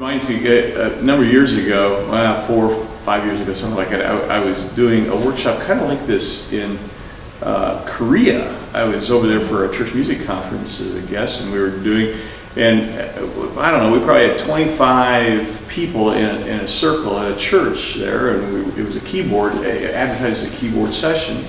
reminds me, a number of years ago, 4 or 5 years ago, something like that, I was doing a workshop kind of like this in Korea. I was over there for a church music conference as a guest, and we were doing, and I don't know, we probably had 25 people in a circle at a church there, and it was a keyboard, advertised a keyboard session.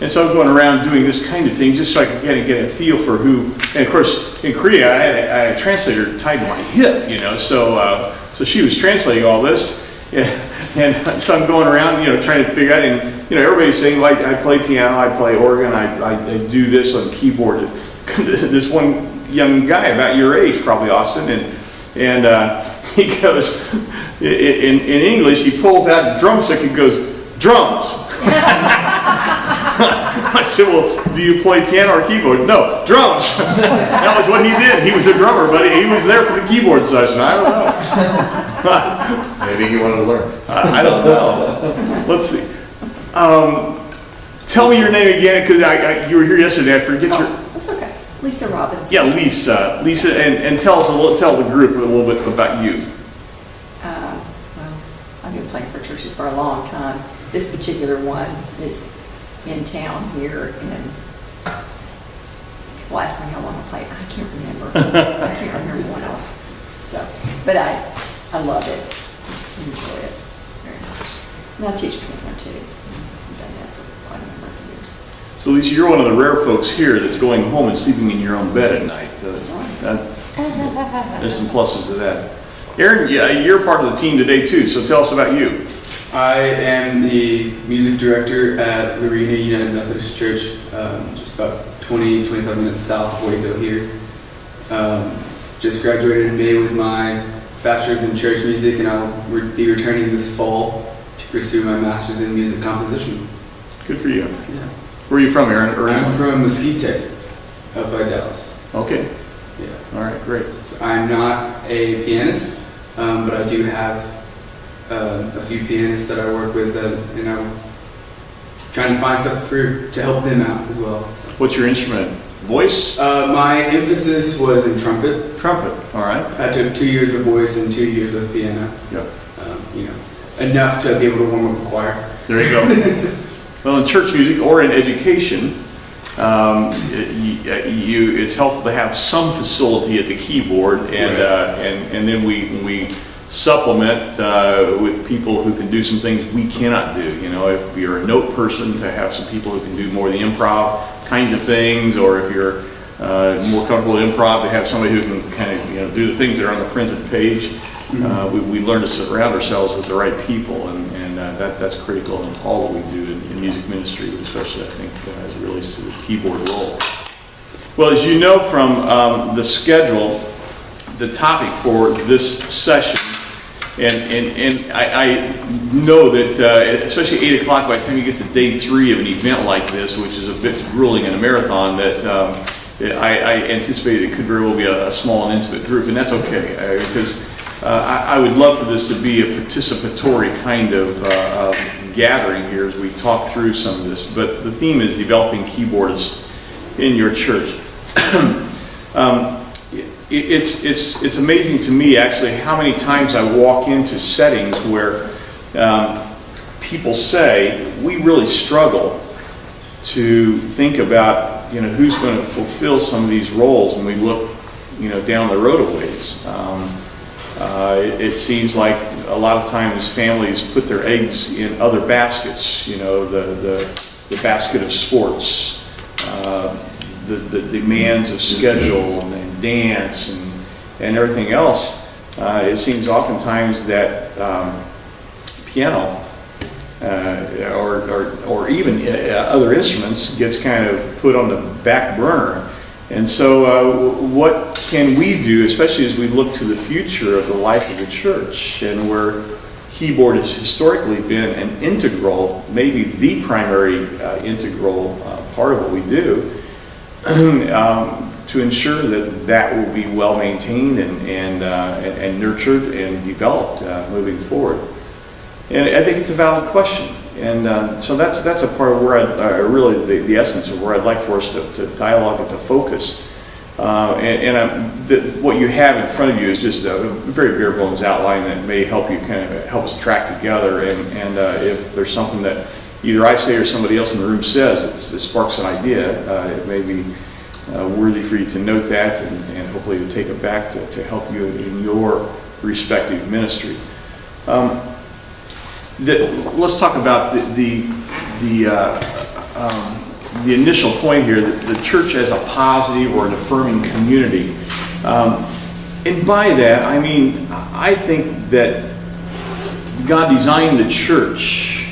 And so I was going around doing this kind of thing just so I could kind of get a feel for who, and of course in Korea I had a translator tied to my hip, so she was translating all this, and so I'm going around, trying to figure out, and everybody's saying, well, I play piano, I play organ, I do this on keyboard. This one young guy about your age, probably Austin, and he goes, in English, he pulls out a drumstick and goes, drums. I said, well, do you play piano or keyboard? No, drums. That was what he did. He was a drummer, but he was there for the keyboard session. I don't know. Maybe he wanted to learn. I don't know. Let's see. Tell me your name again, because you were here yesterday. I forget your... That's okay. Lisa Robinson. Yeah, Lisa. Lisa, and tell the group a little bit about you. Well, I've been playing for churches for a long time. This particular one is in town here, and people ask me how long I play. I can't remember. I can't remember when else. So, but I love it. Enjoy it very much. And I teach piano too. I've done that for quite a number of years. So Lisa, you're one of the rare folks here that's going home and sleeping in your own bed at night. There's some pluses to that. Aaron, you're part of the team today too, so tell us about you. I am the music director at Lorena United Methodist Church, just about 20-25 minutes south of Waco here. Just graduated in May with my bachelor's in church music, and I'll be returning this fall to pursue my master's in music composition. Good for you. Yeah. Where are you from, Aaron? I'm from Mesquite, Texas, up by Dallas. Okay. Yeah. All right, great. So I'm not a pianist, but I do have a few pianists that I work with, and I'm trying to find stuff to help them out as well. What's your instrument? Voice? My emphasis was in trumpet. Trumpet. All right. I took 2 years of voice and 2 years of piano. Yep. Enough to be able to warm up a choir. There you go. Well, in church music or in education, it's helpful to have some facility at the keyboard, and then we supplement with people who can do some things we cannot do. If you're a note person, to have some people who can do more of the improv kinds of things, or if you're more comfortable with improv, to have somebody who can kind of do the things that are on the printed page. We learn to surround ourselves with the right people, and that's critical in all that we do in music ministry, but especially I think as it relates to the keyboard role. Well, as you know from the schedule, the topic for this session, and I know that especially 8 o'clock, by the time you get to day 3 of an event like this, which is a bit grueling in a marathon, that I anticipate it could very well be a small and intimate group, and that's okay, because I would love for this to be a participatory kind of gathering here as we talk through some of this. But the theme is developing keyboardists in your church. It's amazing to me actually how many times I walk into settings where people say we really struggle to think about who's going to fulfill some of these roles, and we look down the road a ways. It seems like a lot of times families put their eggs in other baskets, the basket of sports, the demands of schedule and dance and everything else. It seems oftentimes that piano or even other instruments gets kind of put on the back burner. And so what can we do, especially as we look to the future of the life of the church, and where keyboard has historically been an integral, maybe the primary integral part of what we do, to ensure that will be well maintained and nurtured and developed moving forward. And I think it's a valid question. And so that's a part of where the essence of where I'd like for us to dialogue and to focus. What you have in front of you is just a very bare bones outline that may help you kind of help us track together. And if there's something that either I say or somebody else in the room says that sparks an idea, it may be worthy for you to note that and hopefully to take it back to help you in your respective ministry. Let's talk about the initial point here, the church as a positive or an affirming community. And by that, I mean, I think that God designed the church,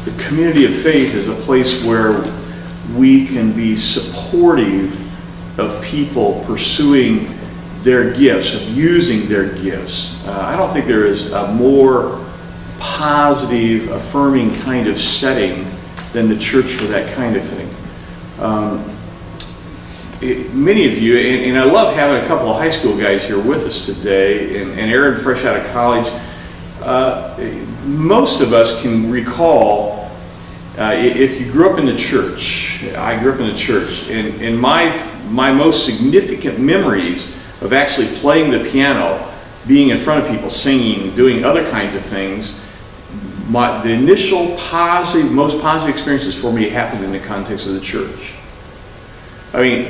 the community of faith, as a place where we can be supportive of people pursuing their gifts, of using their gifts. I don't think there is a more positive, affirming kind of setting than the church for that kind of thing. Many of you, and I love having a couple of high school guys here with us today, and Aaron fresh out of college, most of us can recall, if you grew up in the church, I grew up in the church, and my most significant memories of actually playing the piano, being in front of people, singing, doing other kinds of things, the initial most positive experiences for me happened in the context of the church. I mean,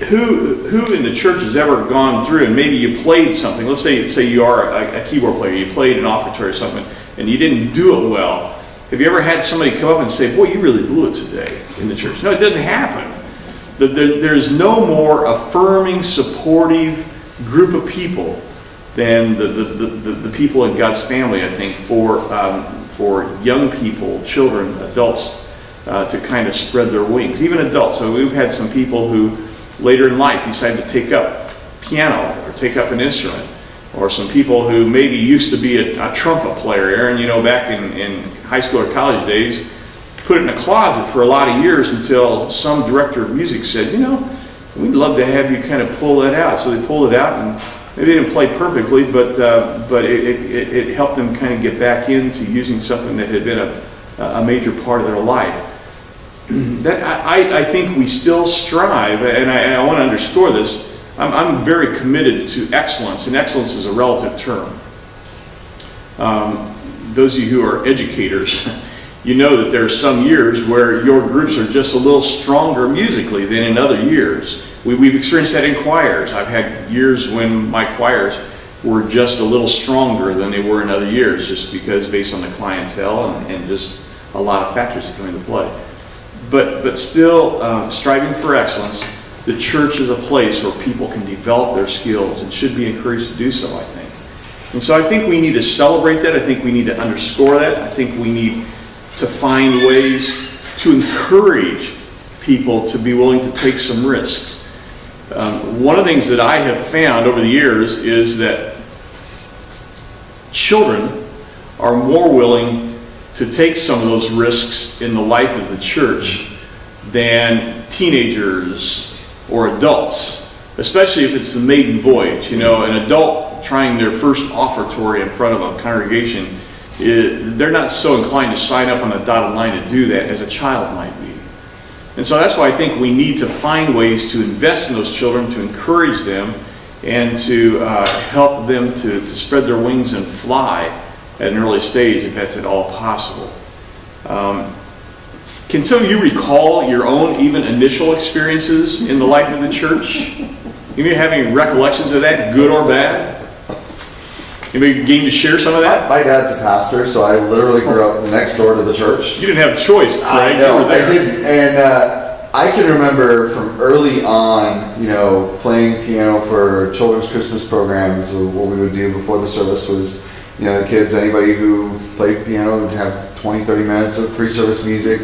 who in the church has ever gone through and maybe you played something? Let's say you are a keyboard player, you played an offertory or something, and you didn't do it well. Have you ever had somebody come up and say, "Boy, you really blew it today" in the church? No, it doesn't happen. There's no more affirming, supportive group of people than the people in God's family, I think, for young people, children, adults, to kind of spread their wings. Even adults. So we've had some people who later in life decided to take up piano or take up an instrument, or some people who maybe used to be a trumpet player. Aaron, back in high school or college days, put it in a closet for a lot of years until some director of music said, we'd love to have you kind of pull that out. So they pulled it out, and maybe they didn't play perfectly, but it helped them kind of get back into using something that had been a major part of their life. I think we still strive, and I want to underscore this. I'm very committed to excellence, and excellence is a relative term. Those of you who are educators, you know that there are some years where your groups are just a little stronger musically than in other years. We've experienced that in choirs. I've had years when my choirs were just a little stronger than they were in other years, just because based on the clientele and just a lot of factors that come into play. But still, striving for excellence, the church is a place where people can develop their skills and should be encouraged to do so, I think. And so I think we need to celebrate that. I think we need to underscore that. I think we need to find ways to encourage people to be willing to take some risks. One of the things that I have found over the years is that children are more willing to take some of those risks in the life of the church than teenagers or adults, especially if it's the maiden voyage. An adult trying their first offertory in front of a congregation, they're not so inclined to sign up on a dotted line to do that as a child might be. And so that's why I think we need to find ways to invest in those children, to encourage them, and to help them to spread their wings and fly at an early stage, if that's at all possible. Can some of you recall your own even initial experiences in the life of the church? You have any recollections of that, good or bad? Anybody game to share some of that? My dad's a pastor, so I literally grew up next door to the church. You didn't have a choice, Craig. I know, I didn't. And I can remember from early on, playing piano for children's Christmas programs. What we would do before the service was, the kids, anybody who played piano would have 20, 30 minutes of pre-service music,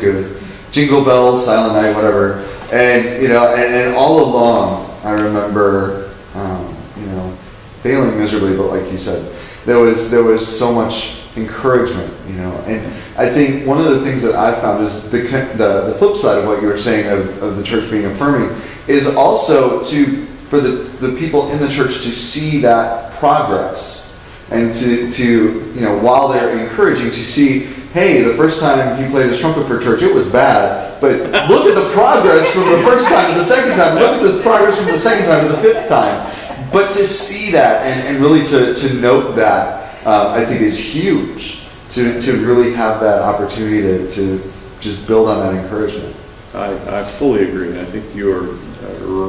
jingle bells, silent night, whatever. And, and all along, I remember, failing miserably, but like you said, there was so much encouragement, and I think one of the things that I found is the flip side of what you were saying of the church being affirming is also for the people in the church to see that progress, and to while they're encouraging, to see hey, the first time he played his trumpet for church, it was bad, but look at the progress from the first time to the second time. Look at this progress from the second time to the fifth time. But to see that and really to note that, I think is huge. To really have that opportunity to just build on that encouragement. I fully agree, and I think you are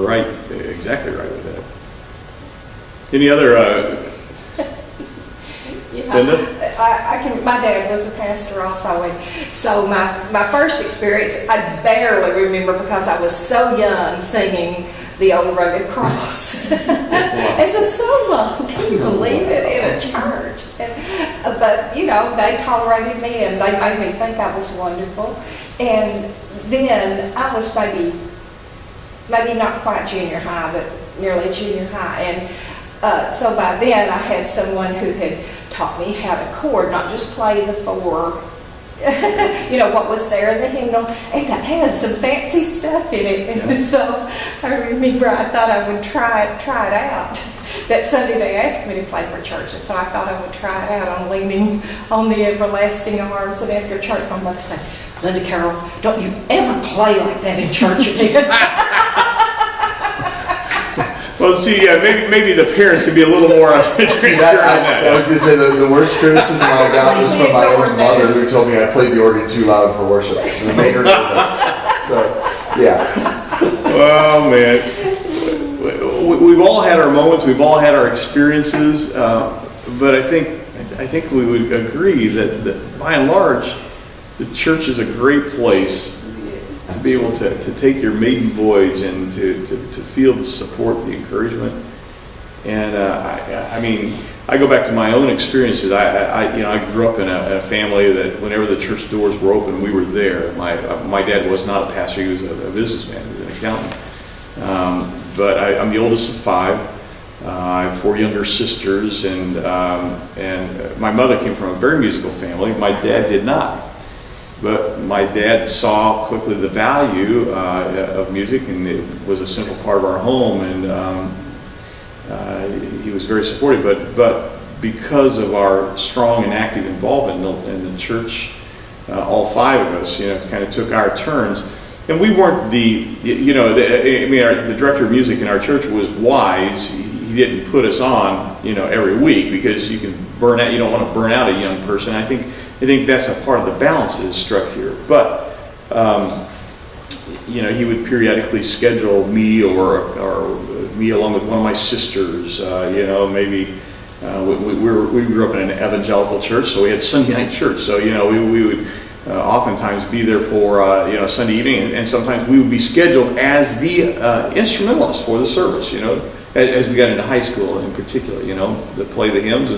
right, exactly right with that. Any other, Linda? My dad was a pastor also, and so my first experience, I barely remember because I was so young singing the Old Rugged Cross. It's a solo, can you believe it, in a church? But, they tolerated me and they made me think I was wonderful. And then I was maybe not quite junior high, but nearly junior high. And so by then I had someone who had taught me how to chord, not just play the four, what was there in the hymnal, and that had some fancy stuff in it. And so I remember I thought I would try it out. That Sunday they asked me to play for church, and so I thought I would try it out on Leaning on the Everlasting Arms. And after church, my mother said, Linda Carroll, don't you ever play like that in church again. Well, see, maybe the parents could be a little more See, I was going to say the worst criticism I got was from my own mother, who told me I played the organ too loud for worship. And it made her nervous. So, yeah. Oh, man. We've all had our moments, we've all had our experiences, but I think we would agree that by and large, the church is a great place to be able to take your maiden voyage and to feel the support, the encouragement. And I go back to my own experiences. I grew up in a family that whenever the church doors were open, we were there. My dad was not a pastor; he was a businessman, he was an accountant. But I'm the oldest of 5. I have 4 younger sisters, and my mother came from a very musical family. My dad did not. But my dad saw quickly the value of music, and it was a simple part of our home, and he was very supportive. But because of our strong and active involvement in the church, all 5 of us, kind of took our turns. And we weren't the director of music in our church was wise. He didn't put us on, every week, because you can burn out. You don't want to burn out a young person. I think that's a part of the balance that is struck here. But he would periodically schedule me or me along with one of my sisters. Maybe we grew up in an evangelical church, so we had Sunday night church. So we would oftentimes be there for Sunday evening, and sometimes we would be scheduled as the instrumentalist for the service. As we got into high school in particular, to play the hymns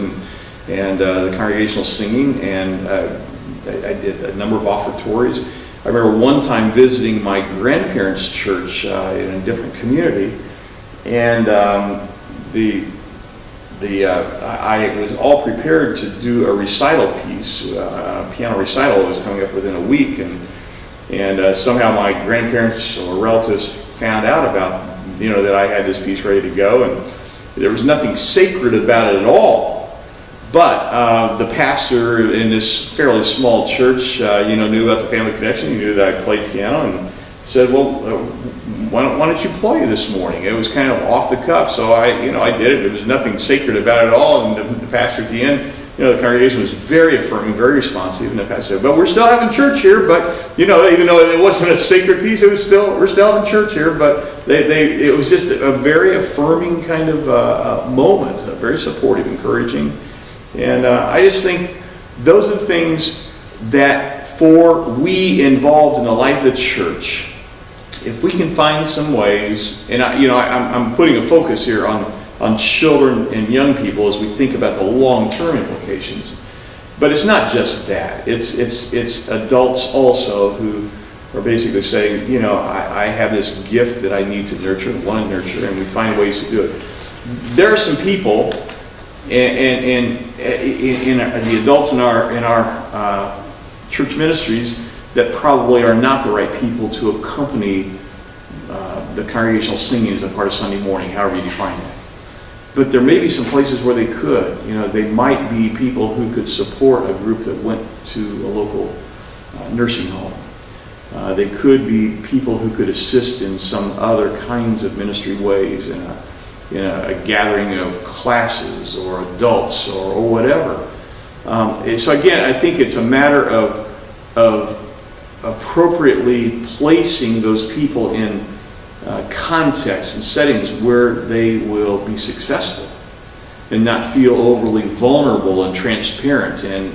and the congregational singing, and I did a number of offertories. I remember one time visiting my grandparents' church in a different community, and I was all prepared to do a recital piece, a piano recital that was coming up within a week, and somehow my grandparents or relatives found out about that I had this piece ready to go, and there was nothing sacred about it at all. But the pastor in this fairly small church, knew about the family connection. He knew that I played piano, and said, "Well, why don't you play this morning?" It was kind of off the cuff, so I did it. There was nothing sacred about it at all. And the pastor at the end, the congregation was very affirming, very responsive. And the pastor said, "But we're still having church here." But even though it wasn't a sacred piece, we're still having church here. But it was just a very affirming kind of moment, very supportive, encouraging. And I just think those are the things that for we involved in the life of the church, if we can find some ways, and I'm putting a focus here on children and young people as we think about the long-term implications. But it's not just that. It's adults also who are basically saying, I have this gift that I need to nurture, want to nurture, and we find ways to do it. There are some people, and the adults in our church ministries that probably are not the right people to accompany the congregational singing as a part of Sunday morning, however you define that. but there may be some places where they could. They might be people who could support a group that went to a local nursing home. They could be people who could assist in some other kinds of ministry ways in a gathering of classes or adults or whatever. And so again, I think it's a matter of appropriately placing those people in contexts and settings where they will be successful and not feel overly vulnerable and transparent, and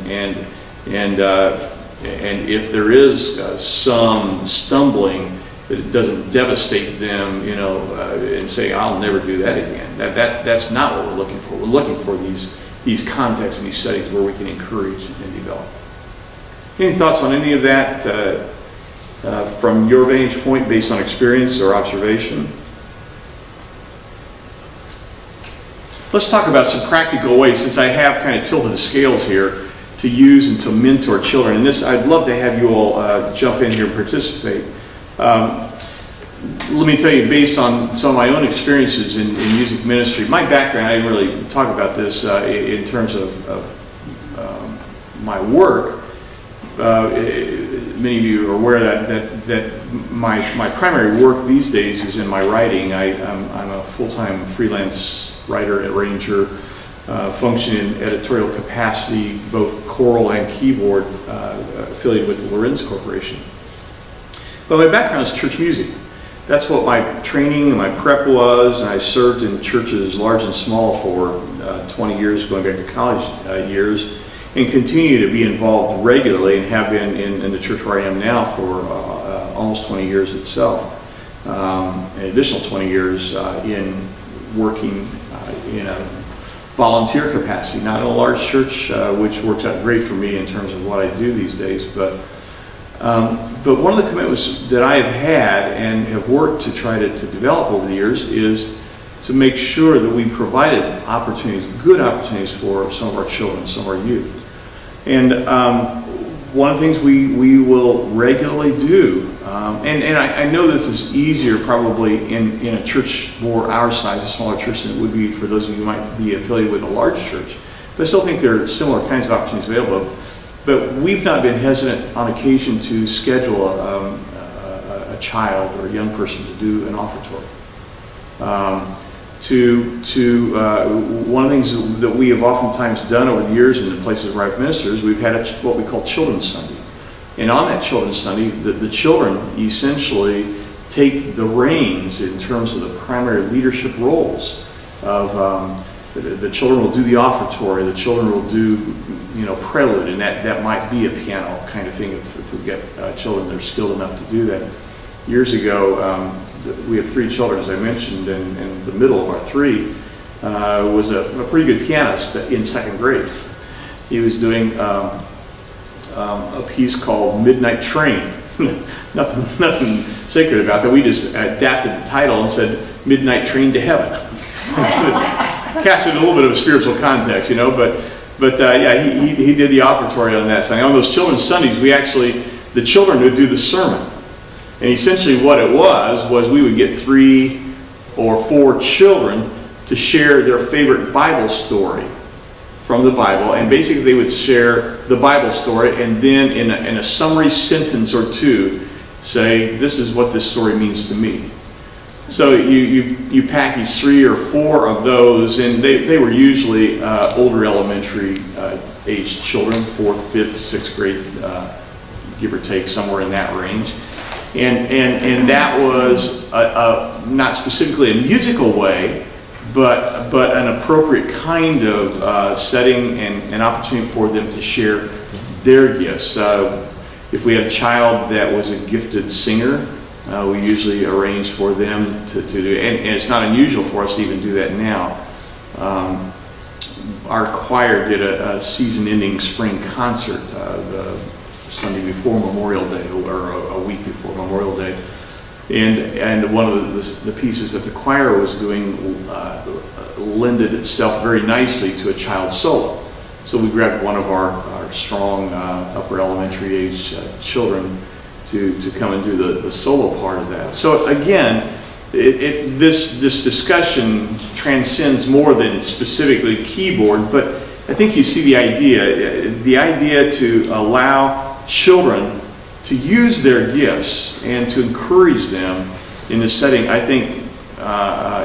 if there is some stumbling, that it doesn't devastate them, and say, I'll never do that again. That's not what we're looking for. We're looking for these contexts and these settings where we can encourage and develop. Any thoughts on any of that from your vantage point, based on experience or observation? Let's talk about some practical ways, since I have kind of tilted the scales here, to use and to mentor children. And this, I'd love to have you all jump in here and participate. Let me tell you, based on some of my own experiences in music ministry, my background, I didn't really talk about this in terms of my work. Many of you are aware that my primary work these days is in my writing. I'm a full-time freelance writer, arranger, function in editorial capacity, both choral and keyboard, affiliated with the Lloyds Corporation. But my background is church music. That's what my training and my prep was, and I served in churches large and small for 20 years, going back to college years, and continue to be involved regularly, and have been in the church where I am now for almost 20 years itself. An additional 20 years in working in a volunteer capacity, not in a large church, which works out great for me in terms of what I do these days. But one of the commitments that I have had and have worked to try to develop over the years is to make sure that we provided opportunities, good opportunities for some of our children, some of our youth. And one of the things we will regularly do, and I know this is easier probably in a church more our size, a smaller church, than it would be for those of you who might be affiliated with a large church. But I still think there are similar kinds of opportunities available. But we've not been hesitant on occasion to schedule a child or a young person to do an offertory. One of the things that we have oftentimes done over the years in the places where I've ministered is we've had what we call Children's Sunday. And on that Children's Sunday, the children essentially take the reins in terms of the primary leadership roles of the children will do the offertory, the children will do prelude, and that might be a piano kind of thing if we get children that are skilled enough to do that. Years ago, we have 3 children, as I mentioned, and the middle of our 3 was a pretty good pianist in 2nd grade. He was doing a piece called Midnight Train. nothing sacred about that. We just adapted the title and said Midnight Train to Heaven. Cast it in a little bit of a spiritual context, but yeah, he did the offertory on that Sunday. On those Children's Sundays, the children would do the sermon. And essentially what it was we would get 3 or 4 children to share their favorite Bible story from the Bible. And basically they would share the Bible story, and then in a summary sentence or 2, say, this is what this story means to me. So you package 3 or 4 of those, and they were usually older elementary aged children, 4th, 5th, 6th grade, give or take, somewhere in that range. And that was not specifically a musical way, but an appropriate kind of setting and opportunity for them to share their gifts. If we had a child that was a gifted singer, we usually arrange for them to do, and it's not unusual for us to even do that now. Our choir did a season-ending spring concert the Sunday before Memorial Day, or a week before Memorial Day, and one of the pieces that the choir was doing lended itself very nicely to a child solo. So we grabbed one of our strong upper elementary age children to come and do the solo part of that. So again, this discussion transcends more than specifically keyboard, but I think you see the idea to allow children to use their gifts and to encourage them in this setting, I think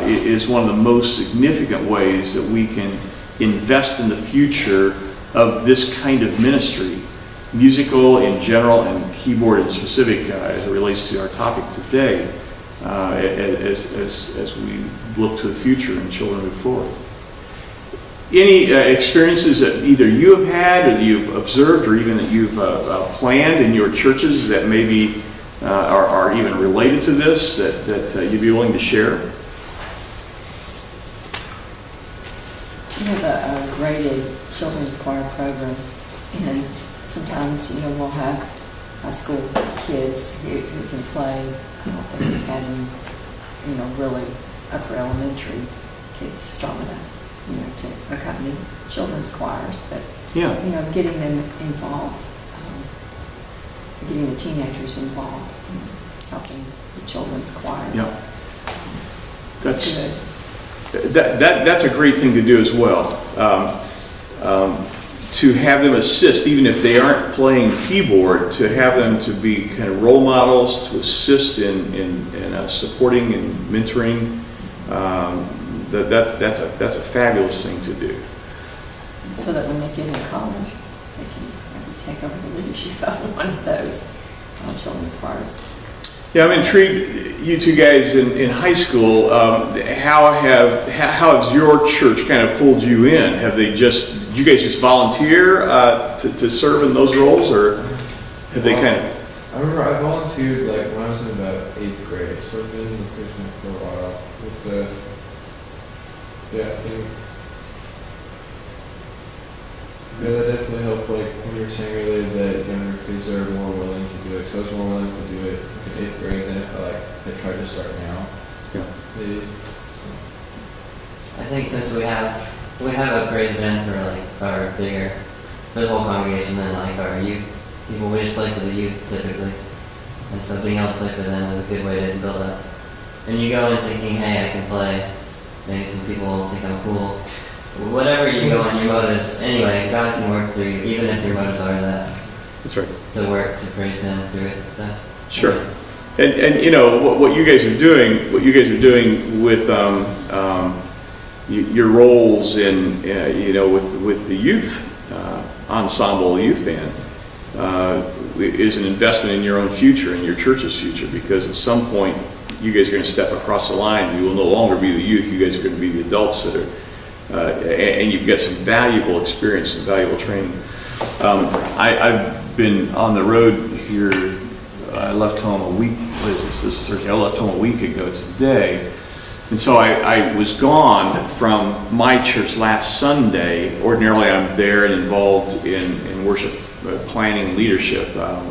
is one of the most significant ways that we can invest in the future of this kind of ministry, musical in general and keyboard in specific, as it relates to our topic today, as we look to the future and children move forward. Any experiences that either you have had or that you've observed or even that you've planned in your churches that maybe are even related to this that you'd be willing to share? We have a graded children's choir program, and sometimes, we'll have high school kids who can play. I don't think we've had any, really upper elementary kids strong enough, to accompany children's choirs, but, Yeah. getting them involved, getting the teenagers involved, helping the children's choirs. Yeah. It's good. That's a great thing to do as well. To have them assist, even if they aren't playing keyboard, to have them to be kind of role models, to assist in supporting and mentoring. That's a fabulous thing to do. So that when they get in college, they can maybe take over the leadership of one of those children's choirs. Yeah, I'm intrigued. You two guys in high school, how has your church kind of pulled you in? Did you guys just volunteer to serve in those roles, or have they kind of? I remember I volunteered when I was in about 8th grade, so I've been in the prison for a while. That definitely helped. When you were saying earlier that younger kids are more willing to do it, so I was more willing to do it in 8th grade than if I tried to start now. Yeah. Maybe. I think since we have a praise band for the whole congregation, then our youth people, we just play for the youth typically, and so being able to play for them is a good way to build up. And you go in thinking, hey, I can play. Maybe some people will think I'm cool. Whatever you go on your motives, anyway, God can work through you, even if your motives are that. That's right. To work to praise Him through it. So. Sure. And what you guys are doing with your roles in with the youth ensemble, youth band, is an investment in your own future, in your church's future, because at some point you guys are going to step across the line. You will no longer be the youth. You guys are going to be the adults that are. And you've got some valuable experience and valuable training. I've been on the road here. I left home a week. What is this? This is Thursday. I left home a week ago today, and so I was gone from my church last Sunday. Ordinarily, I'm there and involved in worship planning and leadership, but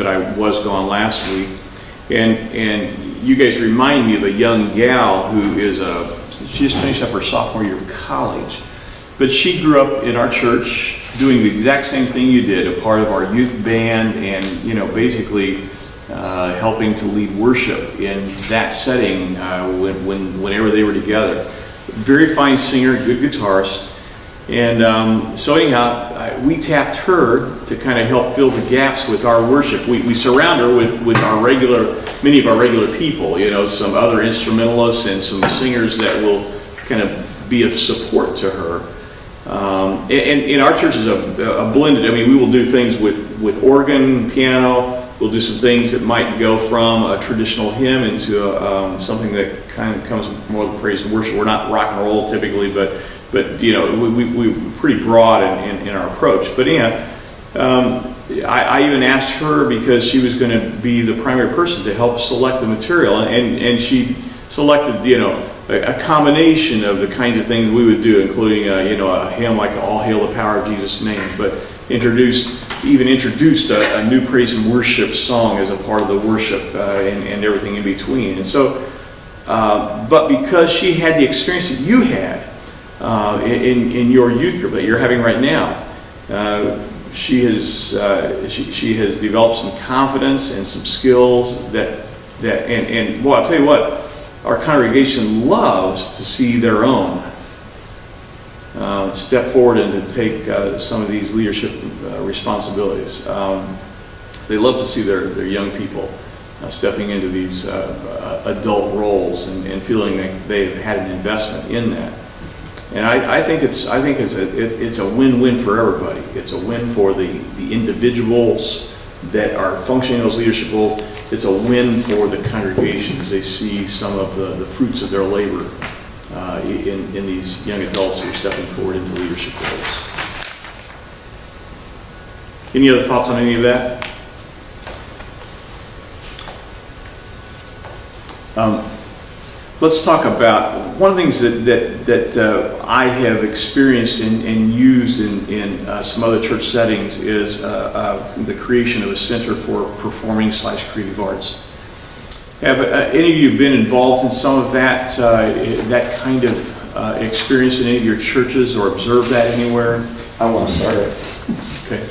I was gone last week, and you guys remind me of a young gal who is she just finished up her sophomore year of college, but she grew up in our church doing the exact same thing you did, a part of our youth band, and basically helping to lead worship in that setting whenever they were together. Very fine singer, good guitarist, and so anyhow, we tapped her to kind of help fill the gaps with our worship. We surround her with many of our regular people, some other instrumentalists and some singers that will kind of be of support to her. And our church is a blended. We will do things with organ, piano. We'll do some things that might go from a traditional hymn into something that kind of comes from more of the praise and worship. We're not rock and roll typically, but we're pretty broad in our approach. But I even asked her, because she was going to be the primary person to help select the material, and she selected a combination of the kinds of things we would do, including a hymn like "All Hail the Power of Jesus' Name," but introduced a new praise and worship song as a part of the worship and everything in between. And so, but because she had the experience that you had in your youth group that you're having right now, she has developed some confidence and some skills that And well, I'll tell you what, our congregation loves to see their own step forward and to take some of these leadership responsibilities. They love to see their young people stepping into these adult roles and feeling that they've had an investment in that. And I think it's a win-win for everybody. It's a win for the individuals that are functioning in those leadership roles. It's a win for the congregation as they see some of the fruits of their labor in these young adults who are stepping forward into leadership roles. Any other thoughts on any of that? Let's talk about one of the things that I have experienced and used in some other church settings is the creation of a Center for Performing / Creative Arts. Have any of you been involved in some of that kind of experience in any of your churches or observed that anywhere? I want to start it. Okay.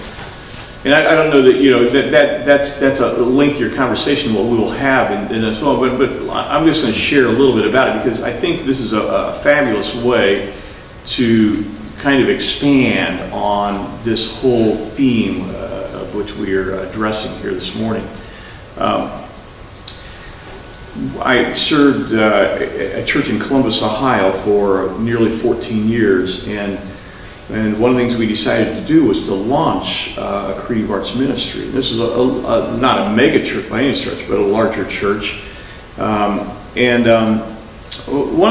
And I don't know that that's a lengthier conversation what we will have in as well, but I'm just going to share a little bit about it because I think this is a fabulous way to kind of expand on this whole theme of which we are addressing here this morning. I served a church in Columbus, Ohio for nearly 14 years, and one of the things we decided to do was to launch a creative arts ministry. This is not a mega church by any stretch, but a larger church. One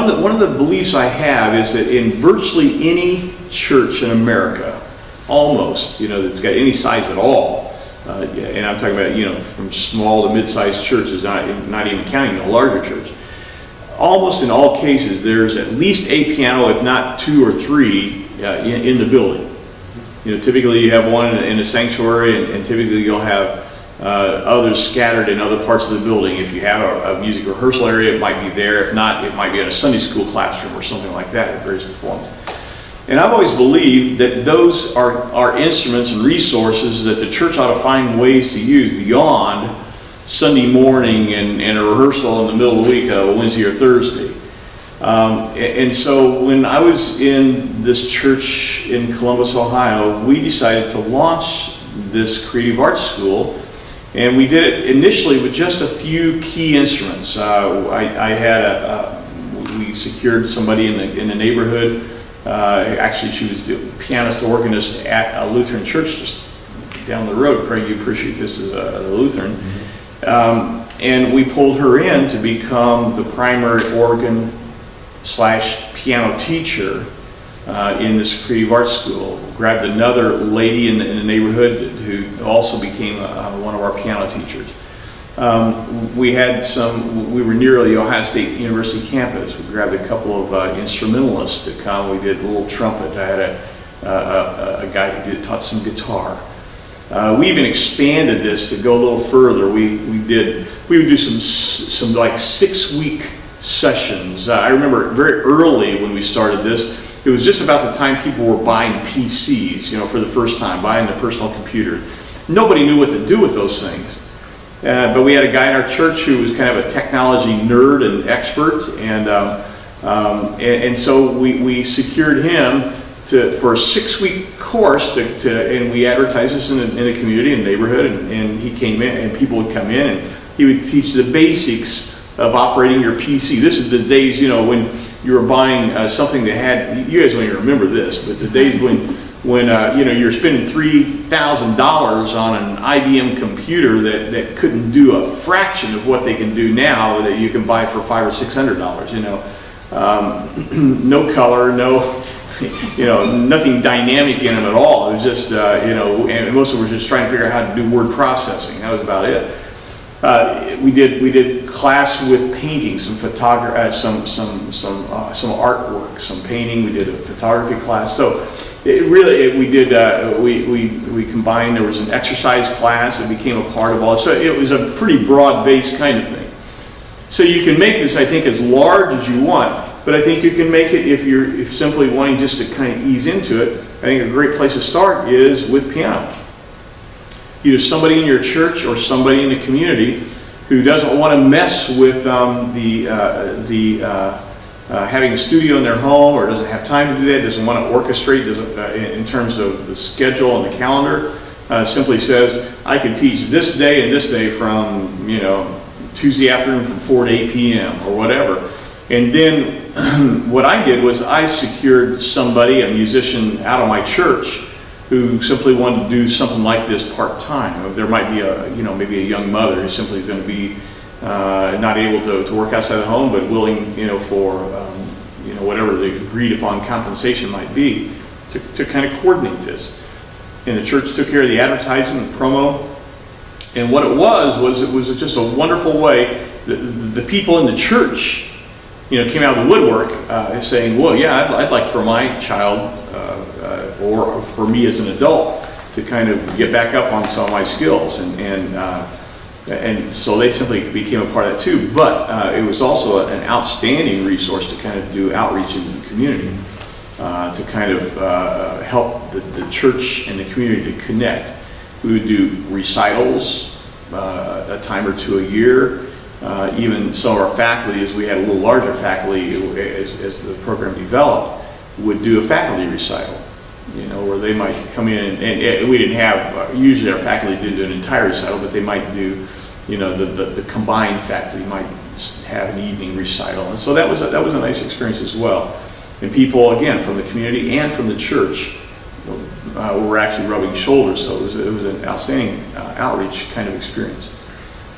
of the beliefs I have is that in virtually any church in America, almost, that's got any size at all, and I'm talking about, from small to mid-sized churches, not even counting the larger church. Almost in all cases, there's at least a piano, if not 2 or 3, in the building. Typically you have one in a sanctuary, and typically you'll have others scattered in other parts of the building. If you have a music rehearsal area, it might be there. If not, it might be in a Sunday school classroom or something like that at various points. And I've always believed that those are instruments and resources that the church ought to find ways to use beyond Sunday morning and a rehearsal in the middle of the week, Wednesday or Thursday. And so when I was in this church in Columbus, Ohio, we decided to launch this creative arts school, and we did it initially with just a few key instruments. We secured somebody in the neighborhood. Actually, she was the pianist organist at a Lutheran church just down the road. Craig, you appreciate this as a Lutheran. And we pulled her in to become the primary organ / piano teacher in this creative arts school. Grabbed another lady in the neighborhood who also became one of our piano teachers. We were near the Ohio State University campus. We grabbed a couple of instrumentalists to come. We did a little trumpet. I had a guy who taught some guitar. We even expanded this to go a little further. We would do some like 6-week sessions. I remember very early when we started this, it was just about the time people were buying PCs, for the first time, buying their personal computer. Nobody knew what to do with those things. But we had a guy in our church who was kind of a technology nerd and expert, and so we secured him for a 6-week course and we advertised this in the community and neighborhood, and he came in, and people would come in, and he would teach the basics of operating your PC. This is the days, when you were buying something that had, you guys don't even remember this, but the days when you're spending $3,000 on an IBM computer that couldn't do a fraction of what they can do now that you can buy for $500 or $600. No color, nothing dynamic in them at all. It was just, and most of us were just trying to figure out how to do word processing. That was about it. We did class with painting, some photography, some artwork, some painting. We did a photography class. So we combined. There was an exercise class that became a part of all. So it was a pretty broad-based kind of thing. So you can make this, I think, as large as you want. But I think you can make it if simply wanting just to kind of ease into it. I think a great place to start is with piano. Either somebody in your church or somebody in the community who doesn't want to mess with having a studio in their home, or doesn't have time to do that, doesn't want to orchestrate in terms of the schedule and the calendar, simply says, I can teach this day and this day from, Tuesday afternoon from 4 to 8 p.m. or whatever. And then what I did was I secured somebody, a musician out of my church, who simply wanted to do something like this part-time. There might be maybe a young mother who simply is going to be not able to work outside the home, but willing, for whatever the agreed upon compensation might be, to kind of coordinate this. And the church took care of the advertising and promo. And what it was just a wonderful way. The people in the church, came out of the woodwork saying, well, yeah, I'd like for my child or for me as an adult to kind of get back up on some of my skills. And so they simply became a part of that too. But it was also an outstanding resource to kind of do outreach in the community, to kind of help the church and the community to connect. We would do recitals a time or two a year. Even some of our faculty, as we had a little larger faculty as the program developed, would do a faculty recital, where they might come in and we didn't have, usually our faculty didn't do an entire recital, but they might do, the combined faculty might have an evening recital. And so that was a nice experience as well. And people, again, from the community and from the church were actually rubbing shoulders, so it was an outstanding outreach kind of experience.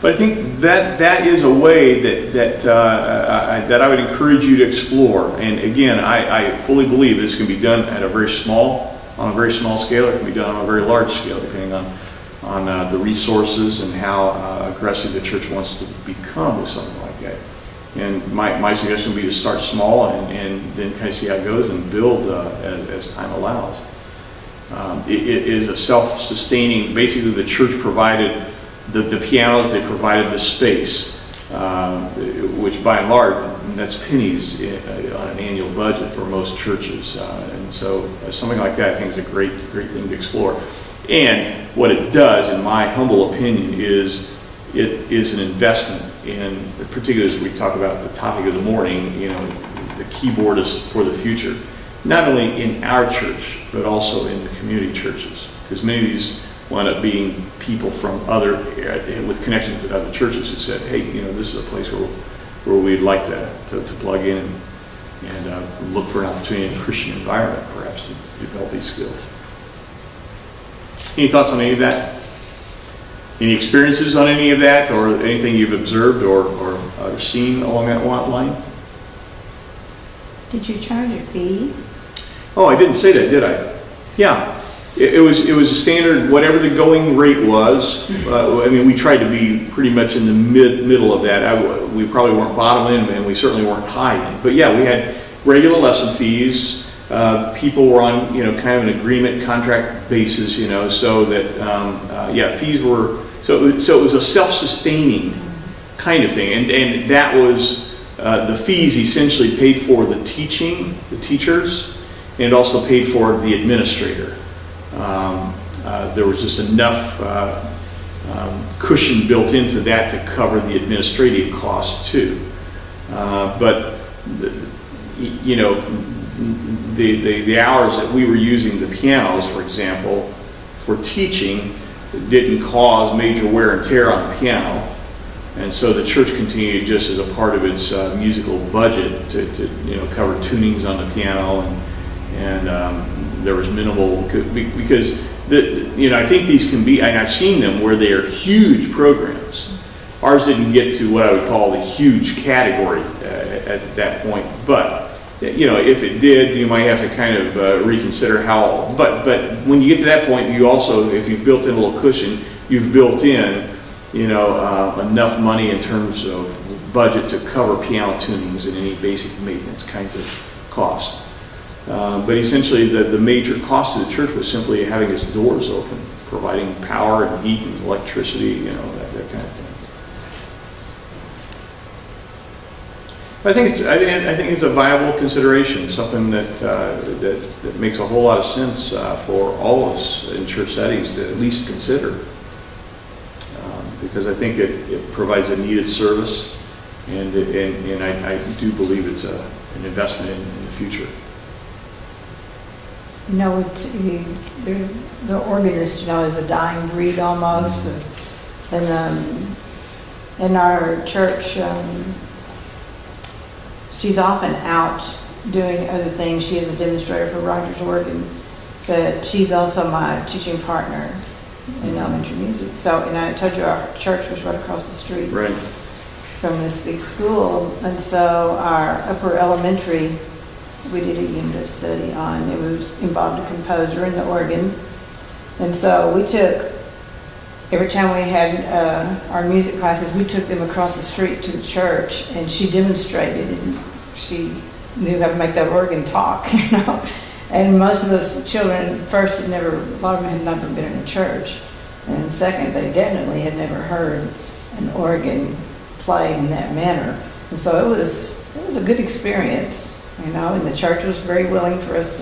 But I think that is a way that I would encourage you to explore. And again, I fully believe this can be done on a very small scale, or it can be done on a very large scale, depending on the resources and how aggressive the church wants to become with something like that. And my suggestion would be to start small and then kind of see how it goes and build as time allows. It is a self-sustaining, basically the church provided the pianos, they provided the space, which by and large, that's pennies on an annual budget for most churches. And so something like that I think is a great thing to explore. And what it does, in my humble opinion, is it is an investment in, particularly as we talk about the topic of the morning, the keyboardists for the future. Not only in our church, but also in the community churches. Because many of these wound up being people from with connections with other churches who said, hey, this is a place where we'd like to plug in and look for an opportunity in a Christian environment, perhaps, to develop these skills. Any thoughts on any of that? Any experiences on any of that, or anything you've observed or seen along that line? Did you charge a fee? Oh, I didn't say that, did I? Yeah. It was a standard, whatever the going rate was. We tried to be pretty much in the middle of that. We probably weren't bottom end, and we certainly weren't high end. But yeah, we had regular lesson fees. People were on, kind of an agreement contract basis, so that, fees were, so it was a self-sustaining kind of thing. And that was, the fees essentially paid for the teachers, and it also paid for the administrator. There was just enough cushion built into that to cover the administrative costs too. But the hours that we were using the pianos, for example, for teaching, didn't cause major wear and tear on the piano. And so the church continued just as a part of its musical budget to cover tunings on the piano, and there was minimal, because I think these can be, and I've seen them where they are huge programs. Ours didn't get to what I would call the huge category at that point, but if it did, you might have to kind of reconsider how. But when you get to that point, you also, if you've built in a little cushion, you've built in enough money in terms of budget to cover piano tunings and any basic maintenance kinds of costs. But essentially, the major cost of the church was simply having its doors open, providing power and heat and electricity, that kind of thing. But I think it's a viable consideration, something that makes a whole lot of sense for all of us in church settings to at least consider. because I think it provides a needed service, and I do believe it's an investment in the future. You know, the organist, you know, is a dying breed almost. And in our church, she's often out doing other things. She is a demonstrator for Rogers Organ, but she's also my teaching partner in elementary music. So, and I told you our church was right across the street Right. from this big school. And so our upper elementary, we did a unit of study on, it was involved a composer and the organ. And so we took, every time we had our music classes, we took them across the street to the church, and she demonstrated, and she knew how to make that organ talk, you know. And most of those children, first, a lot of them had never been in a church. And second, they definitely had never heard an organ played in that manner. And so it was a good experience. You know, and the church was very willing for us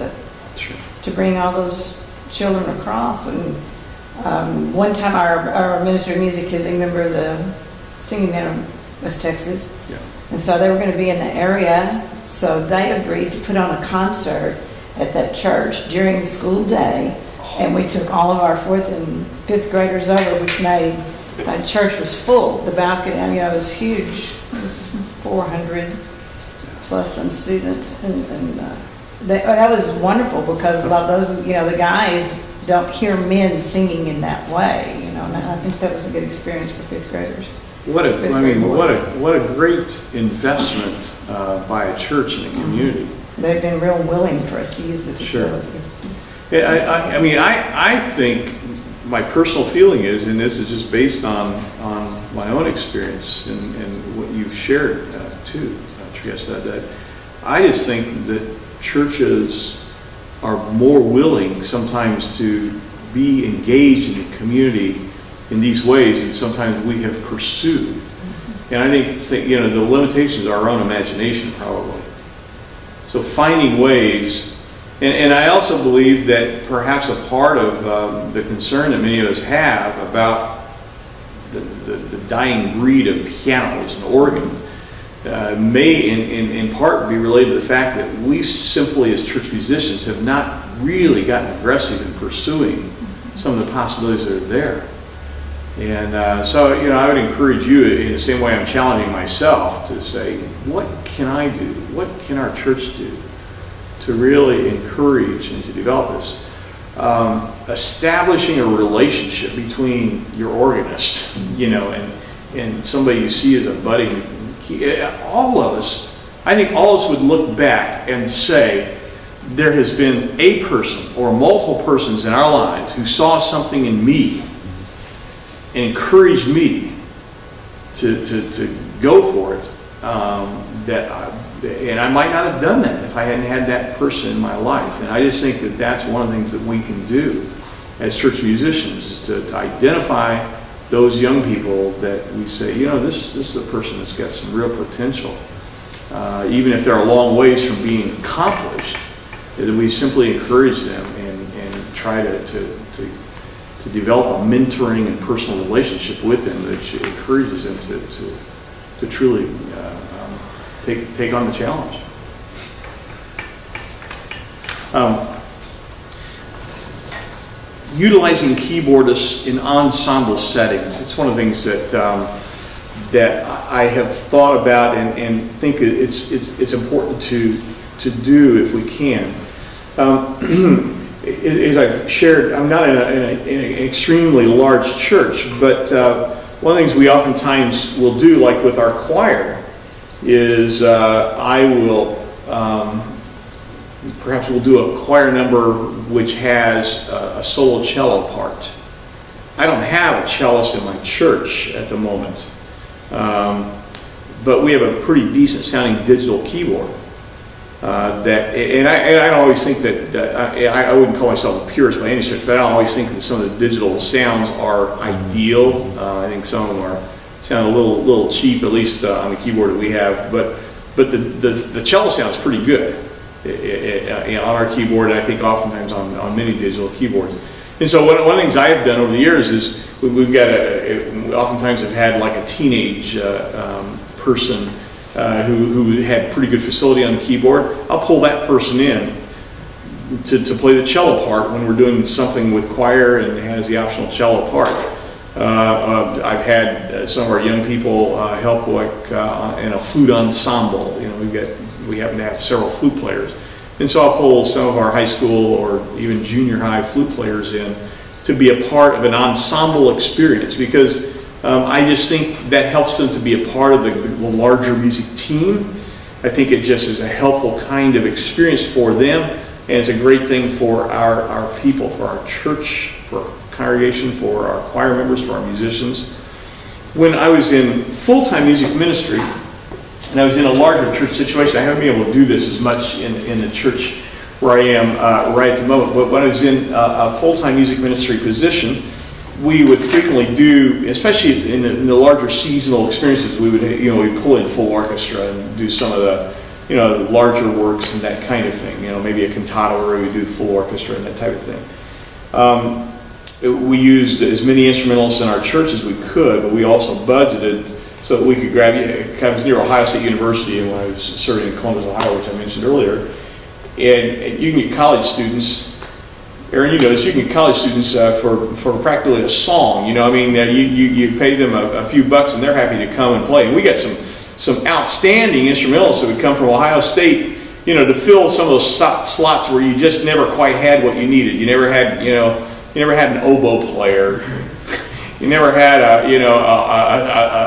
to bring all those children across. And one time our minister of music is a member of the singing band of West Texas. Yeah. And so they were going to be in the area, so they agreed to put on a concert at that church during the school day. And we took all of our 4th and 5th graders over, which made the church was full. The balcony, I mean, it was huge. It was 400 plus some students, and that was wonderful, because a lot of those, you know, the guys don't hear men singing in that way, you know, and I think that was a good experience for 5th graders. What a great investment by a church and a community. They've been real willing for us to use the Sure. facilities. Yeah, I mean, I think my personal feeling is, and this is just based on my own experience and what you've shared too, Triesta, that I just think that churches are more willing sometimes to be engaged in the community in these ways than sometimes we have pursued. And I think, you know, the limitations are our own imagination probably. So finding ways, and I also believe that perhaps a part of the concern that many of us have about the dying breed of pianos and organs may in part be related to the fact that we simply as church musicians have not really gotten aggressive in pursuing some of the possibilities that are there. And so, you know, I would encourage you in the same way I'm challenging myself to say, what can I do? What can our church do to really encourage and to develop this? Establishing a relationship between your organist, you know, and somebody you see as a budding, all of us, I think all of us would look back and say, there has been a person or multiple persons in our lives who saw something in me and encouraged me to go for it. And I might not have done that if I hadn't had that person in my life. And I just think that that's one of the things that we can do as church musicians, is to identify those young people that we say, you know, this is a person that's got some real potential. Even if they're a long ways from being accomplished, that we simply encourage them and try to develop a mentoring and personal relationship with them that encourages them to truly take on the challenge. Utilizing keyboardists in ensemble settings. It's one of the things that I have thought about and think it's important to do if we can. As I've shared, I'm not in an extremely large church, but one of the things we oftentimes will do, like with our choir, is I will perhaps we'll do a choir number which has a solo cello part. I don't have a cellist in my church at the moment, but we have a pretty decent sounding digital keyboard. I don't always think that I wouldn't call myself a purist by any stretch, but I don't always think that some of the digital sounds are ideal. I think some of them sound a little cheap, at least on the keyboard that we have. But the cello sounds pretty good on our keyboard, and I think oftentimes on many digital keyboards. And so one of the things I have done over the years is we've got we oftentimes have had like a teenage person who had pretty good facility on the keyboard. I'll pull that person in to play the cello part when we're doing something with choir and has the optional cello part. I've had some of our young people help like in a flute ensemble. You know, we happen to have several flute players, and so I'll pull some of our high school or even junior high flute players in to be a part of an ensemble experience, because I just think that helps them to be a part of the larger music team. I think it just is a helpful kind of experience for them, and it's a great thing for our people, for our church, for our congregation, for our choir members, for our musicians. When I was in full-time music ministry, and I was in a larger church situation, I haven't been able to do this as much in the church where I am right at the moment, but when I was in a full-time music ministry position, we would frequently do, especially in the larger seasonal experiences, we would we'd pull in full orchestra and do some of the larger works and that kind of thing. Maybe a cantata where we do full orchestra and that type of thing. We used as many instrumentalists in our church as we could, but we also budgeted so that we could grab. I was near Ohio State University, and when I was serving in Columbus, Ohio, which I mentioned earlier, and you can get college students. Aaron, you know this. You can get college students for practically a song. You pay them a few bucks, and they're happy to come and play. And we got some outstanding instrumentalists that would come from Ohio State, to fill some of those slots where you just never quite had what you needed. You never had, an oboe player. You never had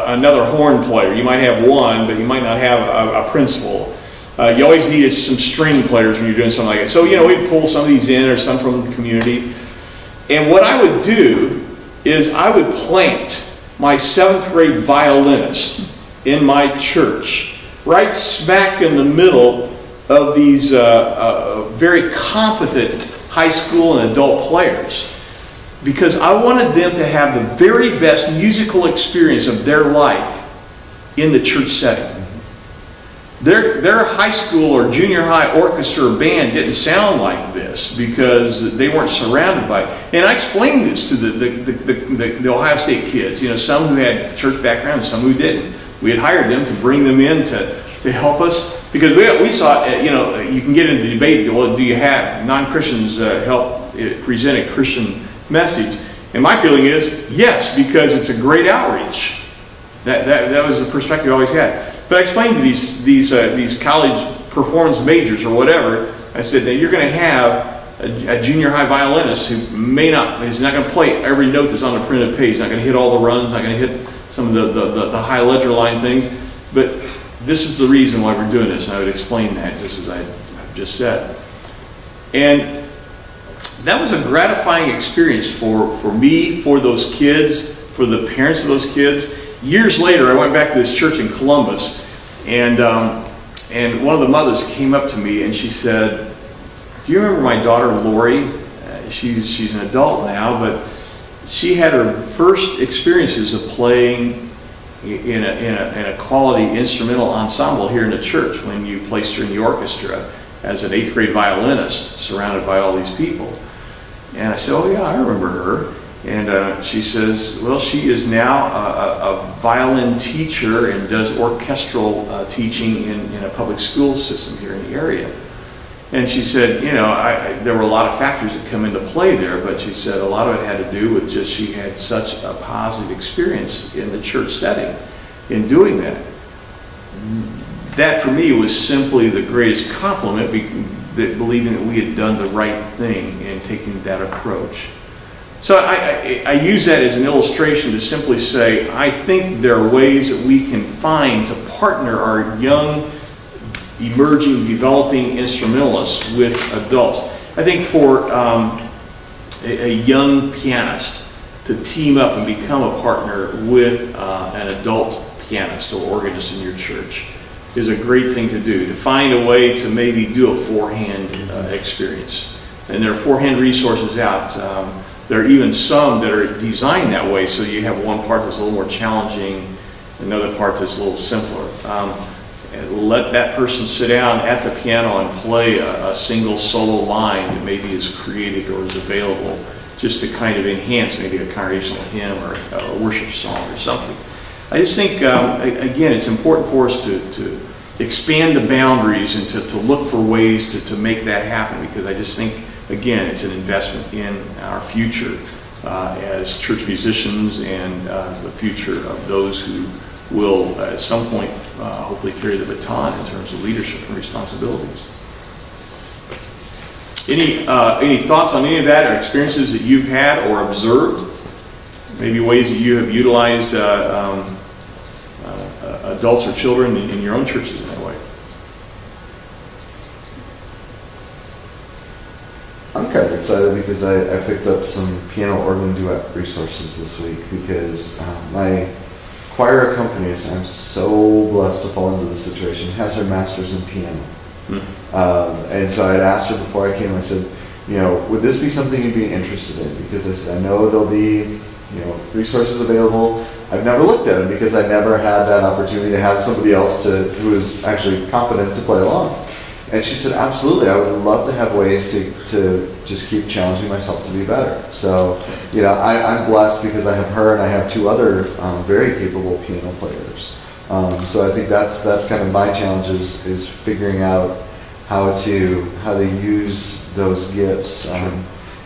another horn player. You might have one, but you might not have a principal. You always needed some string players when you're doing something like that. So, we'd pull some of these in, or some from the community. And what I would do is I would plant my 7th grade violinist in my church, right smack in the middle of these very competent high school and adult players, because I wanted them to have the very best musical experience of their life in the church setting. Their high school or junior high orchestra or band didn't sound like this because they weren't surrounded by it. And I explained this to the Ohio State kids, some who had church background and some who didn't. We had hired them to bring them in to help us, because we saw, you can get into the debate, well, do you have non-Christians help present a Christian message? And my feeling is, yes, because it's a great outreach. That was the perspective I always had. But I explained to these college performance majors or whatever, I said, now you're going to have a junior high violinist who is not going to play every note that's on the printed page, not going to hit all the runs, not going to hit some of the high ledger line things, but this is the reason why we're doing this, and I would explain that just as I've just said. And that was a gratifying experience for me, for those kids, for the parents of those kids. Years later, I went back to this church in Columbus, and one of the mothers came up to me and she said, "Do you remember my daughter Lori? She's an adult now, but she had her first experiences of playing in a quality instrumental ensemble here in the church when you placed her in the orchestra as an 8th grade violinist, surrounded by all these people." And I said, "Oh yeah, I remember her." And she says, "Well, she is now a violin teacher and does orchestral teaching in a public school system here in the area." And she said, there were a lot of factors that come into play there, but she said a lot of it had to do with just she had such a positive experience in the church setting in doing that. That for me was simply the greatest compliment, believing that we had done the right thing in taking that approach. So I use that as an illustration to simply say, I think there are ways that we can find to partner our young, emerging, developing instrumentalists with adults. I think for a young pianist to team up and become a partner with an adult pianist or organist in your church is a great thing to do, to find a way to maybe do a four-hand experience. And there are four-hand resources out. There are even some that are designed that way, so you have one part that's a little more challenging, another part that's a little simpler. And let that person sit down at the piano and play a single solo line that maybe is created or is available just to kind of enhance maybe a congregational hymn or a worship song or something. I just think, again, it's important for us to expand the boundaries and to look for ways to make that happen, because I just think, again, it's an investment in our future as church musicians and the future of those who will at some point hopefully carry the baton in terms of leadership and responsibilities. Any thoughts on any of that, or experiences that you've had or observed? Maybe ways that you have utilized adults or children in your own churches in that way? I'm kind of excited because I picked up some piano organ duet resources this week, because my choir accompanist, I'm so blessed to fall into this situation, has her master's in piano. And so I'd asked her before I came, I said, would this be something you'd be interested in? Because I said, I know there'll be, resources available. I've never looked at them because I never had that opportunity to have somebody else who was actually competent to play along. And she said, absolutely, I would love to have ways to just keep challenging myself to be better. So, I'm blessed because I have her and I have two other very capable piano players. So I think that's kind of my challenge is figuring out how to use those gifts. And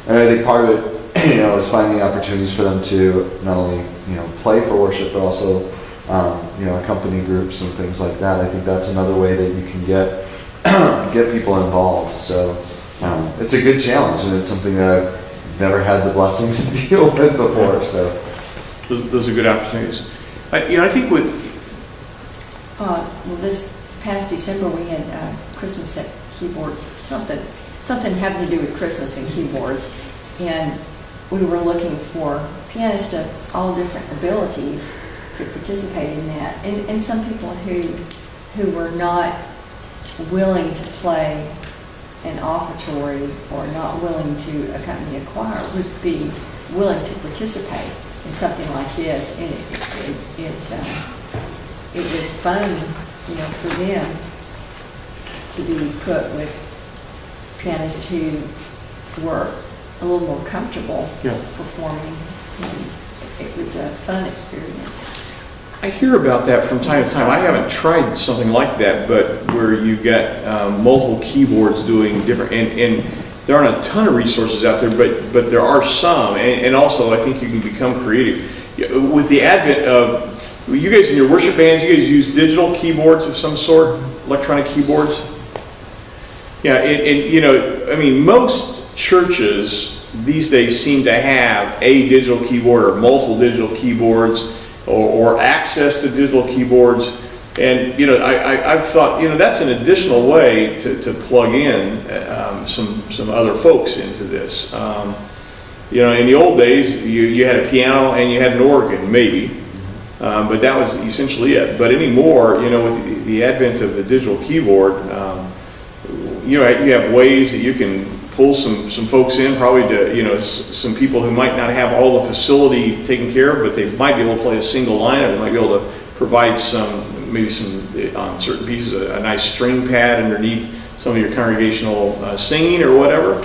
I think part of it, is finding opportunities for them to not only, play for worship, but also, accompany groups and things like that. I think that's another way that you can get people involved. So it's a good challenge, and it's something that I've never had the blessings to deal with before. So those are good opportunities. I think with this past December we had Christmas at Keyboard, something having to do with Christmas and keyboards, and we were looking for pianists of all different abilities to participate in that, and some people who were not willing to play an offertory or not willing to accompany a choir would be willing to participate in something like this, and it was fun, for them to be put with pianists who were a little more comfortable performing. And it was a fun experience. I hear about that from time to time. I haven't tried something like that, but where you've got multiple keyboards doing different, and there aren't a ton of resources out there, but there are some, and also I think you can become creative. With the advent of, you guys in your worship bands, you guys use digital keyboards of some sort, electronic keyboards? Yeah, most churches these days seem to have a digital keyboard or multiple digital keyboards, or access to digital keyboards. And I've thought that's an additional way to plug in some other folks into this. In the old days you had a piano and you had an organ maybe, but that was essentially it. But anymore, with the advent of the digital keyboard, you have ways that you can pull some folks in, probably to some people who might not have all the facility taken care of, but they might be able to play a single line, or they might be able to provide maybe some on certain pieces a nice string pad underneath some of your congregational singing or whatever.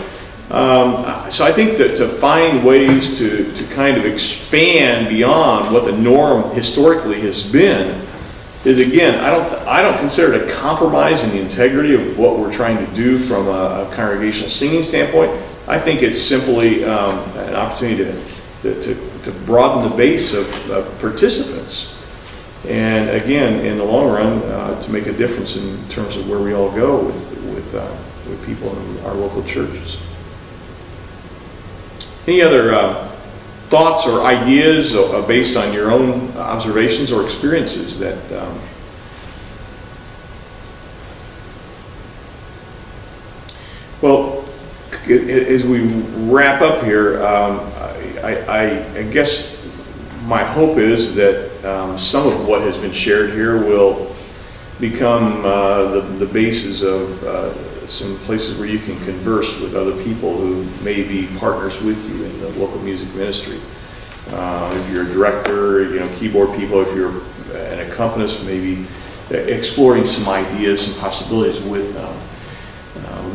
So I think that to find ways to kind of expand beyond what the norm historically has been is, again, I don't consider it a compromise in the integrity of what we're trying to do from a congregational singing standpoint. I think it's simply an opportunity to broaden the base of participants, and again, in the long run, to make a difference in terms of where we all go with people in our local churches. Any other thoughts or ideas based on your own observations or experiences that well, as we wrap up here, I guess my hope is that some of what has been shared here will become the basis of some places where you can converse with other people who may be partners with you in the local music ministry. If you're a director, keyboard people, if you're an accompanist, maybe exploring some ideas, some possibilities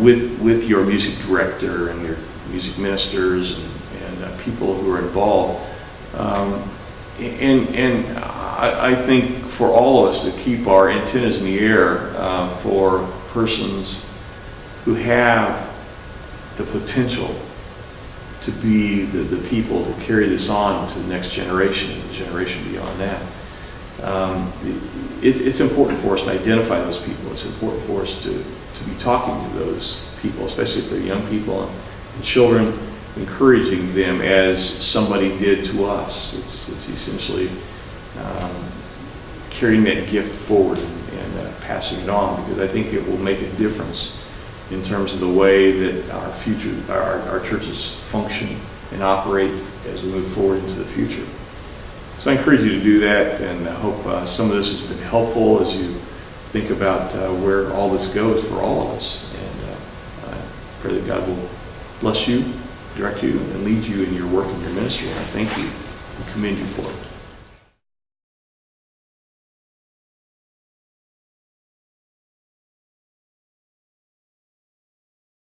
with your music director and your music ministers and people who are involved. And I think for all of us to keep our antennas in the air for persons who have the potential to be the people to carry this on to the next generation and the generation beyond that. It's important for us to identify those people. It's important for us to be talking to those people, especially if they're young people and children, encouraging them as somebody did to us. It's essentially carrying that gift forward and passing it on, because I think it will make a difference in terms of the way that our churches function and operate as we move forward into the future. So I encourage you to do that, and I hope some of this has been helpful as you think about where all this goes for all of us. And I pray that God will bless you, direct you, and lead you in your work and your ministry. And I thank you and commend you for it.